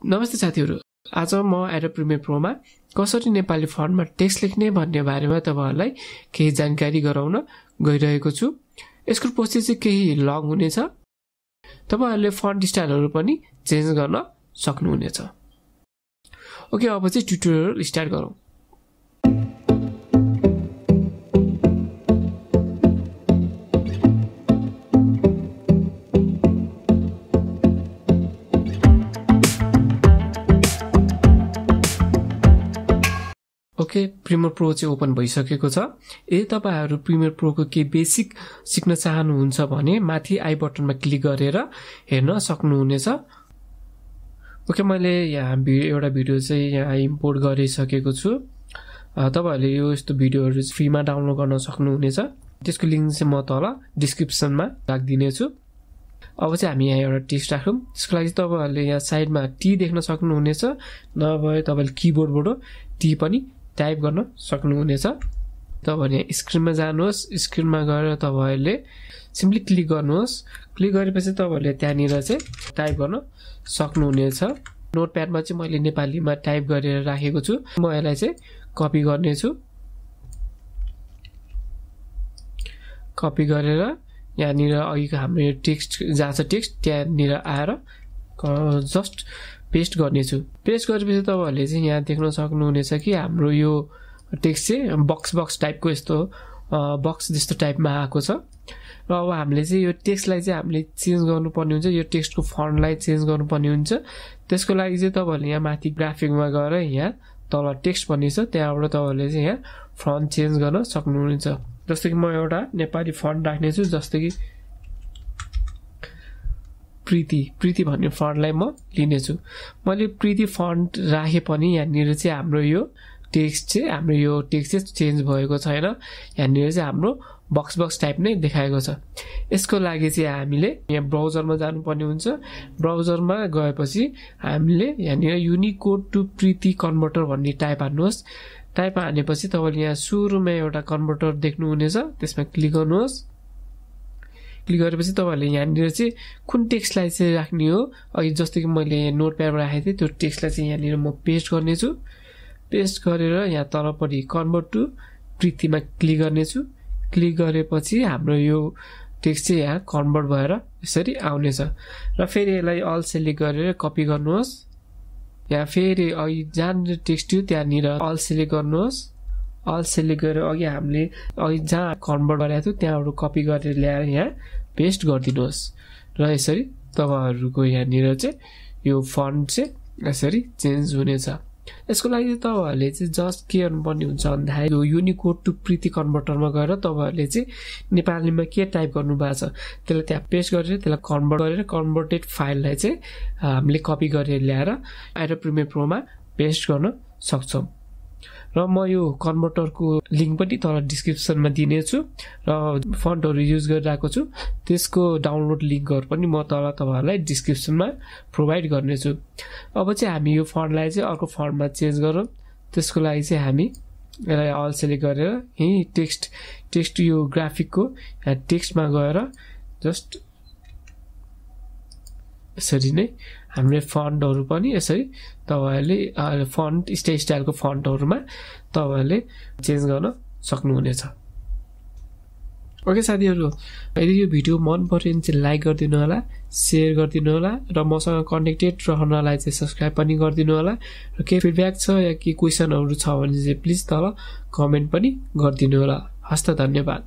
नमस्ते साथीहरु, आज म एडोब प्रिमियर प्रोमा कसरी नेपाली फन्टमा टेक्स्ट लेख्ने भन्ने बारेमा तपाईहरुलाई केही जानकारी गराउन गइरहेको छु। यसको प्रोसेस चाहिँ केही लङ हुनेछ। तपाईहरुले फन्ट स्टाइलहरु पनि चेन्ज गर्न सक्नुहुनेछ। ओके, अब चाहिँ ट्युटोरियल स्टार्ट गरौँ। ओके, प्रिमियर प्रो चाहिँ ओपन भइसकेको छ। यदि तपाईहरु प्रिमियर प्रो को के बेसिक सिक्न चाहनुहुन्छ भने माथि आई बटनमा क्लिक गरेर हेर्न सक्नुहुनेछ। ओके, मैले यहाँ एउटा भिडियो चाहिँ यहाँ इम्पोर्ट गरिसकेको छु। तपाईहरुले यो यस्तो भिडियोहरु फ्रीमा डाउनलोड गर्न सक्नुहुनेछ। त्यसको लिंक चाहिँ म तल डिस्क्रिप्सनमा राख्दिने छु। अब चाहिँ हामी यहाँ एउटा टेक्स्ट राखौं। त्यसको लागि तपाईहरुले यहाँ साइडमा टी देख्न सक्नुहुनेछ, नभए तपाईले किबोर्डबाट टी पनि टाइप गर्न सक्नुहुनेछ। तपाईहरु स्क्रिनमा जानुहोस्। स्क्रिनमा गएर तपाईहरुले सिम्पली क्लिक गर्नुहोस्। क्लिक गरेपछि तपाईहरुले त्यहाँनिर चाहिँ टाइप गर्न सक्नुहुनेछ। नोटप्याडमा चाहिँ मैले नेपालीमा टाइप गरेर राखेको छु। म यसलाई चाहिँ कपी गर्ने छु। कपी गरेर यहाँनिर अघिको हाम्रो टेक्स्ट जहाँ छ टेक्स्ट त्यहाँनिर आएर जस्ट पेस्ट गर्ने छु। पेस्ट गरेपछि तपाईहरुले चाहिँ यहाँ देख्न सक्नुहुनेछ कि हाम्रो यो टेक्स्ट चाहिँ बक्स टाइपको यस्तो बक्स जस्तो टाइपमा आएको छ। र अब हामीले चाहिँ यो टेक्स्टलाई चाहिँ हामीले चेन्ज गर्नुपर्ने हुन्छ। यो टेक्स्टको फन्टलाई चेन्ज गर्नुपर्ने हुन्छ। त्यसको लागि चाहिँ तपाईहरुले यहाँ माथि ग्राफिकमा गएर यहाँ तल टेक्स्ट भन्ने छ, त्यहाँबाट तपाईहरुले चाहिँ यहाँ फन्ट चेन्ज गर्न सक्नुहुन्छ। जस्तो कि म एउटा नेपाली फन्ट राख्ने छु, जस्तो कि प्रीति भन्ने फन्टलाई म लिने छु। मैले प्रीति फन्ट राखे पनि यहाँनिर चाहिँ हाम्रो यो टेक्स्ट चाहिँ चेन्ज भएको छैन। यहाँनिर चाहिँ हाम्रो बक्स टाइप नै देखाएको छ। यसको लागि चाहिँ हामीले यहाँ ब्राउजरमा जानुपर्ने हुन्छ। ब्राउजरमा गएपछि हामीले यहाँनिर युनिकोड टु प्रीति कन्भर्टर भन्ने टाइप हान्नुहोस्। टाइप हानेपछि तपाईले यहाँ सुरुमा एउटा कन्भर्टर देख्नुहुनेछ, त्यसमा क्लिक गर्नुहोस्। क्लिक गरेपछि तपाईहरुले यहाँनिर चाहिँ कुन टेक्स्टलाई चाहिँ राख्ने हो, अघि जस्तो कि मैले नोटप्याडमा राखेको थिएँ त्यो टेक्स्टलाई चाहिँ यहाँनिर म पेस्ट गर्ने छु। पेस्ट गरेर यहाँ तलपट्टि कन्भर्ट टु प्रीतिमा क्लिक गर्ने छु। क्लिक गरेपछि हाम्रो यो टेक्स्ट चाहिँ यहाँ कन्भर्ट भएर यसरी आउनेछ। र फेरि यसलाई अल सिलेक्ट गरेर कपी गर्नुहोस्। यहाँ फेरि अघि जहाँनिर टेक्स्ट थियो त्यहाँनिर अल सिलेक्ट गर्नुहोस्। अल सिलेक्ट गरेर हामीले अघि जहाँ कन्भर्ट गरेको थियो त्यहाँबाट कपी गरेर ल्याएर यहाँ पेस्ट गरिदिनुहोस्। र यसरी तपाईहरुको यहाँनिर चाहिँ यो फन्ट चाहिँ यसरी चेन्ज हुनेछ। यसको लागि तपाईहरुले चाहिँ जस्ट के गर्नुपर्ने हुन्छ भन्दाखेरि यो युनिकोड टु प्रीति कन्भर्टरमा गएर तपाईहरुले चाहिँ नेपालीमा के टाइप गर्नु भएको छ त्यसलाई त्यहाँ पेस्ट गरेर त्यसलाई कन्भर्ट गरेर कन्भर्टेड फाइललाई चाहिँ हामीले कपी गरेर ल्याएर एडोब प्रिमियर प्रोमा पेस्ट गर्न सक्छौं। र म यो कन्भर्टरको लिंक पनि तल डिस्क्रिप्सनमा दिनेछु र फन्टहरु युज गरिरहेको छु। त्यसको डाउनलोड लिंकहरु पनि म तल तपाईहरुलाई डिस्क्रिप्सनमा प्रोवाइड गर्नेछु। अब चाहिँ हामी यो फन्टलाई चाहिँ अर्को फन्टमा चेन्ज गरौँ। त्यसको लागि चाहिँ हामी यसलाई अल सिलेक्ट गरेर यही टेक्स्ट यो ग्राफिकको यहाँ टेक्स्टमा गएर जस्ट यसरी नै हामीले फन्टहरु पनि यसरी तपाईहरुले फन्ट स्टाइलको फन्टहरुमा तपाईहरुले चेन्ज गर्न सक्नुहुनेछ। ओके साथीहरु, यदि यो भिडियो मन पर्यो भने चाहिँ लाइक गरिदिनु होला, शेयर गरिदिनु होला र मसँग कनेक्टेड रहनलाई चाहिँ सब्स्क्राइब पनि गरिदिनु होला। र के फिडब्याक छ या के क्वेशनहरु छ भने चाहिँ प्लिज तल कमेन्ट पनि गरिदिनु होला। हस्त, धन्यवाद।